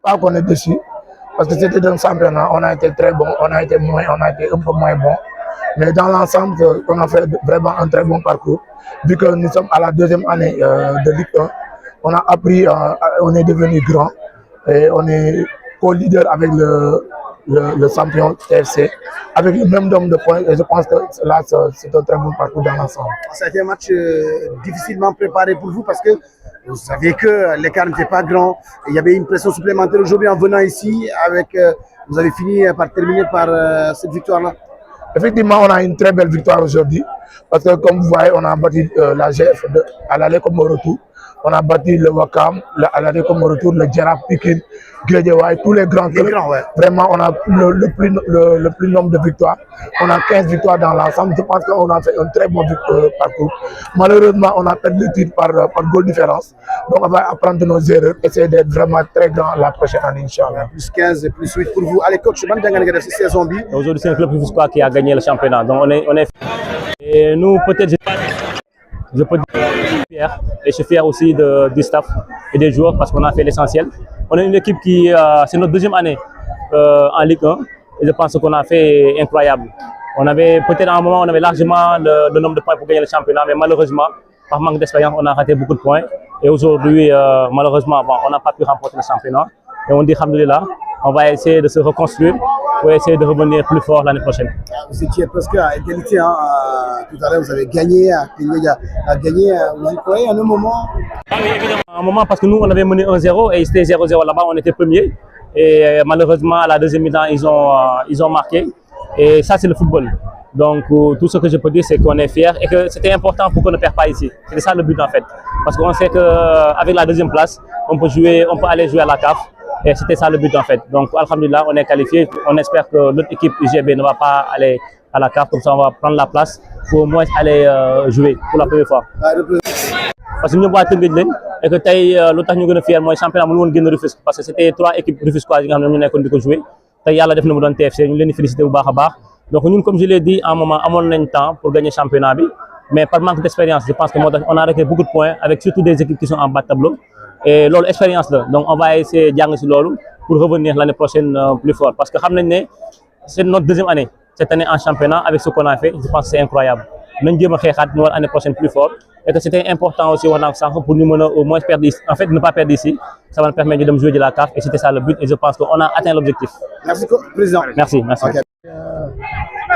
pas qu'on est dessus, parce que c'était un championnat, on a été très bon, on a été un peu moins bon. Mais dans l'ensemble, on a fait vraiment un très bon parcours. Vu que nous sommes à la deuxième année de Ligue 1, on a appris, on est devenu grand et on est co-leader avec le champion TFC, avec le même nombre de points. Et je pense que là, c'est un très bon parcours dans l'ensemble. Ça a été un match difficilement préparé pour vous parce que vous saviez que l'écart n'était pas grand. Il y avait une pression supplémentaire aujourd'hui en venant ici. Vous avez fini par terminer par cette victoire-là. Effectivement, on a une très belle victoire aujourd'hui parce que comme vous voyez, on a battu la GF à l'aller comme au retour. On a battu le Wakam à l'aller comme au retour, le Djara, Pikine, Guédiawaye, tous les grands clubs. Ouais. Vraiment, on a le plus nombre de victoires. On a 15 victoires dans l'ensemble. Je pense qu'on a fait un très bon parcours. Malheureusement, on a perdu le titre par goal différence. Donc, on va apprendre de nos erreurs, essayer d'être vraiment très grand la prochaine année, Inch'Allah. Plus 15 et plus 8 pour vous. Allez, coach, cette saison. Aujourd'hui, c'est un club rufisquois qui a gagné le championnat. Donc, on est et nous, peut-être, je peux dire que je suis fier. Et je suis fier aussi du staff et des joueurs parce qu'on a fait l'essentiel. On est une équipe qui, c'est notre deuxième année en Ligue 1 et je pense qu'on a fait incroyable. On avait peut-être à un moment, on avait largement le nombre de points pour gagner le championnat, mais malheureusement, par manque d'expérience, on a raté beaucoup de points. Et aujourd'hui, malheureusement, on n'a pas pu remporter le championnat. Et on dit, alhamdoulilah, on va essayer de se reconstruire pour essayer de revenir plus fort l'année prochaine. Vous étiez presque à égalité, hein, tout à l'heure vous avez gagné, vous y croyez à un moment? À un moment parce que nous on avait mené 1-0 et c'était 0-0 là-bas, on était premier. Et malheureusement à la deuxième mi-temps ils ont marqué. Et ça c'est le football. Donc tout ce que je peux dire c'est qu'on est fiers et que c'était important pour qu'on ne perde pas ici. C'était ça le but en fait. Parce qu'on sait qu'avec la deuxième place, on peut aller jouer à la CAF. Et c'était ça le but en fait. Donc, alhamdulillah, on est qualifié. On espère que l'autre équipe UGB ne va pas aller à la CAF. Comme ça, on va prendre la place pour au moins aller jouer pour la première fois. Parce que nous avons été et que l'autre nous avons fait le championnat de Rufisque. Parce que c'était 3 équipes rufisquoises qui ont joué. Nous avons fait TFC. Nous les félicitons. Donc, nous, comme je l'ai dit, à un moment, on a eu temps pour gagner le championnat. Mais par manque d'expérience, je pense qu'on a arrêté beaucoup de points avec surtout des équipes qui sont en bas de tableau. Et l'autre expérience là. Donc on va essayer de gagner sur l'eau pour revenir l'année prochaine plus fort. Parce que c'est notre deuxième année. Cette année en championnat, avec ce qu'on a fait, je pense que c'est incroyable. Nous allons l'année prochaine plus fort. Et que c'était important aussi pour nous au moins perdre ici. En fait, ne pas perdre ici. Ça va nous permettre de jouer de la CAF. Et c'était ça le but. Et je pense qu'on a atteint l'objectif. Merci, Président. Merci. Okay.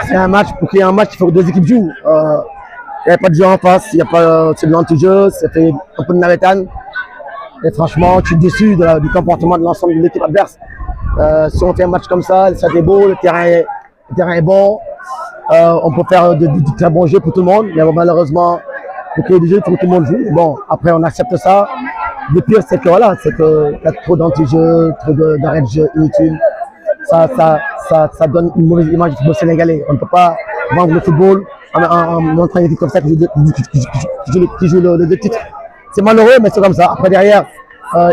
C'est un match, pour qu'il y ait un match, il faut que 2 équipes jouent. Il n'y a pas de jeu en face, il n'y a pas de l'anti-jeu, ça fait un peu de navetane. Et franchement, je suis déçu du comportement de l'ensemble de l'équipe adverse. Si on fait un match comme ça, ça est beau, le terrain est bon, on peut faire du très bon jeu pour tout le monde, mais malheureusement, pour créer du jeu, il faut que tout le monde joue. Bon, après, on accepte ça. Le pire, c'est que voilà, c'est qu'il y a trop d'anti-jeu, trop d'arrêts de jeu inutiles. Ça donne une mauvaise image du football sénégalais. On ne peut pas vendre le football en montrant une équipe comme ça qui joue le titre. C'est malheureux, mais c'est comme ça. Après, derrière,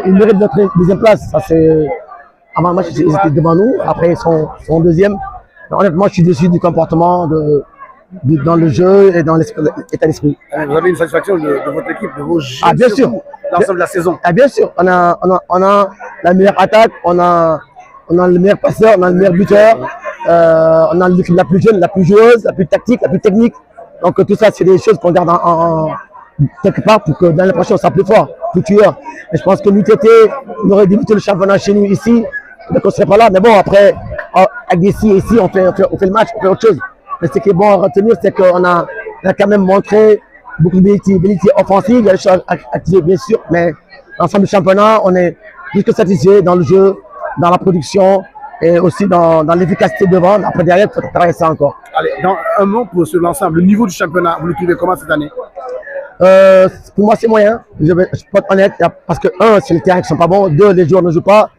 ils méritent notre deuxième place. Ça, c'est... Avant le match, ils étaient devant nous. Après, ils sont deuxième. Mais honnêtement, je suis déçu du comportement dans le jeu et dans l'état d'esprit. Vous avez une satisfaction de votre équipe, de vos jeux, bien sûr, l'ensemble de la saison? Bien sûr. On a la meilleure attaque, on a le meilleur passeur, on a le meilleur buteur. On a l'équipe la plus jeune, la plus joueuse, la plus tactique, la plus technique. Donc tout ça, c'est des choses qu'on garde quelque part pour que dans l'année prochaine, on soit plus fort, plus tueur. Et je pense que l'UTT, on aurait débuté le championnat chez nous ici, donc on ne serait pas là. Mais bon, après, avec ici, on fait le match, on fait autre chose. Mais ce qui est bon à retenir, c'est qu'on a quand même montré beaucoup d'habilité offensive. Il y a des choses à activer, bien sûr, mais l'ensemble du championnat, on est plus que satisfait dans le jeu, dans la production et aussi dans l'efficacité devant. Après, derrière, il faut travailler ça encore. Allez, dans un mot sur l'ensemble, le niveau du championnat, vous le trouvez comment cette année? Pour moi, c'est moyen. Je peux être honnête, parce que 1, c'est les terrains qui ne sont pas bons. 2, les joueurs ne jouent pas.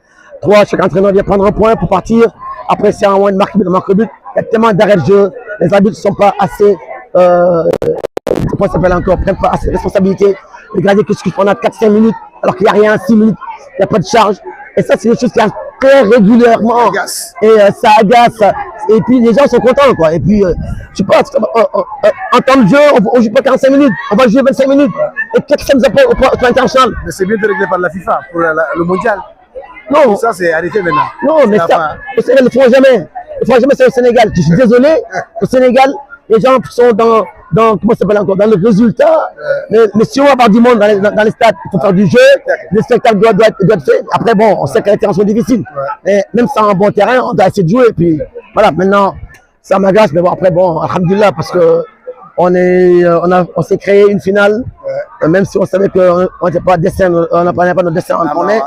3, chaque entraîneur vient prendre un point pour partir. Après, c'est un moyen de marquer but. Il y a tellement d'arrêts de jeu. Les arbitres ne sont pas assez, comment ça s'appelle encore, prennent pas assez de responsabilité. Les gardiens qui font 4-5 minutes, alors qu'il n'y a rien à 6 minutes. Il n'y a pas de charge. Et ça, c'est des choses qui arrivent très régulièrement. Et ça agace. Et puis, les gens sont contents, quoi. Et puis, je sais pas, en temps de jeu, on ne joue pas 45 minutes. On va jouer 25 minutes. Et qu'est-ce que ça nous apporte au plan international? Mais c'est bien de régler par la FIFA pour le mondial. Non. Ça, c'est arrêté maintenant. Non, mais ça, au Sénégal, ils ne font jamais. Ils ne font jamais ça au Sénégal. Je suis désolé. Au Sénégal, les gens sont dans comment ça s'appelle encore, dans le résultat. Mais si on va avoir du monde dans les stades, il faut faire du jeu. Le spectacle doit être fait. Après, bon, on sait que les terrains sont difficiles. Mais même sans un bon terrain, on doit essayer de jouer. Et puis, voilà, maintenant, ça m'agace. Mais bon, après, bon, alhamdoulilah, parce que on s'est créé une finale. Même si on savait qu'on n'était pas destin, on n'a pas notre destin en tournée.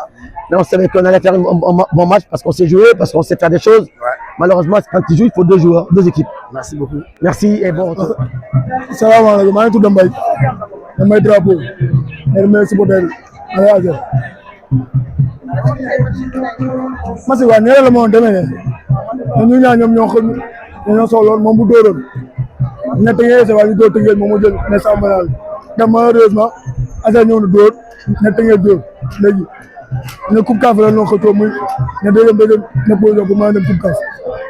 Mais on savait qu'on allait faire un bon match parce qu'on sait jouer, parce qu'on sait faire des choses. Malheureusement, quand tu joues, il faut deux joueurs, deux équipes. Merci beaucoup. Merci et bon retour. Salam alaikum, maa ngi tudd Mbaye damay drapeau mais supporter ala aja masi waa nee la moo demee ne ñu ñaa ñoom ñoo xam ñoo soxloon moom bu dóoroon ñett ngeen sa waa ñu dóor tëngeel moom moo jël ne sambanal te malheureusement asa ñëw na dóor ñett ngeen dóor léegi ne coupe CAF la noo xëccoo muy ne dégg ne position pour mën a dem coupe CAF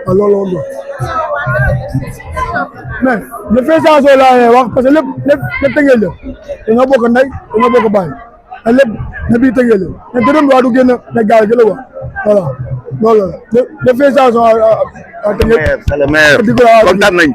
waaw loolu woon mais le fait ça laa wax parce que lépp tëngeel la dañoo bokk ndey dañoo bokk baay te lépp ne bii tëngeel la ne dërëm waa du génn ne gaal gi la quoi voilà loolu la le fait ça à tëngeel c'est le maire kontaan nañ